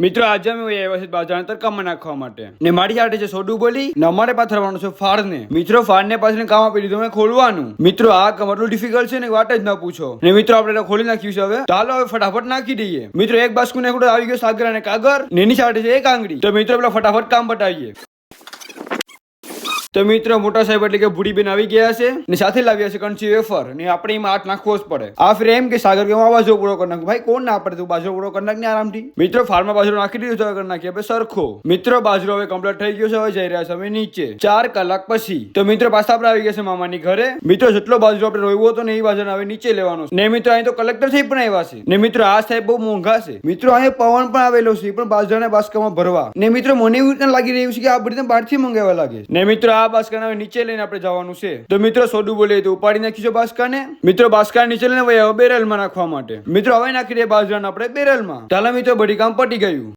મિત્રો આજે અમે આવ્યા છે બાજરાના તડકામાં નાખવા માટે ને મારી સાથે છે સોડું બોલી ને અમારે પાથરવાનું છે ફાળને મિત્રો ફાળને પાછળ કામ આપી દીધું અમે ખોલવાનું મિત્રો આ કામ એટલું ડિફિકલ્ટ છે ને વાત જ ના પૂછો ને મિત્રો આપણે ખોલી નાખ્યું છે હવે ચાલો હવે ફટાફટ નાખી દઈએ મિત્રો એક બાસ્કુ ને આવી ગયો સાગર અને કાગર ને એની સાથે છે એક આંગળી તો મિત્રો પેલા ફટાફટ કામ બતાવીએ તો મિત્રો મોટા સાહેબ એટલે કે ભૂડી બેન આવી ગયા છે ને સાથે લાવ્યા છે કંચી વેફર ને આપણે એમાં હાથ નાખવો જ પડે આ ફેર એમ કે સાગર કે બાજરો પૂરો કરી નાખ ભાઈ કોણ ના પડે તું બાજરો પૂરો કરી નાખ ને આરામથી મિત્રો ફાર્મમાં બાજરો નાખી દીધું તો કરી નાખીએ આપણે સરખો મિત્રો બાજરો હવે કમ્પ્લીટ થઈ ગયો છે હવે જઈ રહ્યા છે અમે નીચે 4 કલાક પછી તો મિત્રો પાછા આપણે આવી ગયા છે મામાની ઘરે મિત્રો જેટલો બાજરો આપણે રોવ્યો હતો ને એ બાજરો હવે નીચે લેવાનો છે ને મિત્રો અહીં તો કલેક્ટર સાહેબ પણ આવ્યા છે ને મિત્રો આ સાહેબ બહુ મોંઘા છે મિત્રો અહીં પવન પણ આવેલો છે પણ બાજરાના બાસ્કામાં ભરવા ને મિત્રો મને એવું રીતના લાગી રહ્યું છે કે આ બધી બહારથી મંગાવવા લાગે ને મિત્રો આ બાસ્કાને હવે નીચે લઈને આપણે જવાનું છે તો મિત્રો સોડું બોલે તો ઉપાડી નાખીશું બાસ્કાને મિત્રો બાસ્કા નીચે લઈને બેરલમાં નાખવા માટે મિત્રો હવે નાખી દે બાજરાને આપણે બેરલમાં ચાલો મિત્રો બધી કામ પટી ગયું।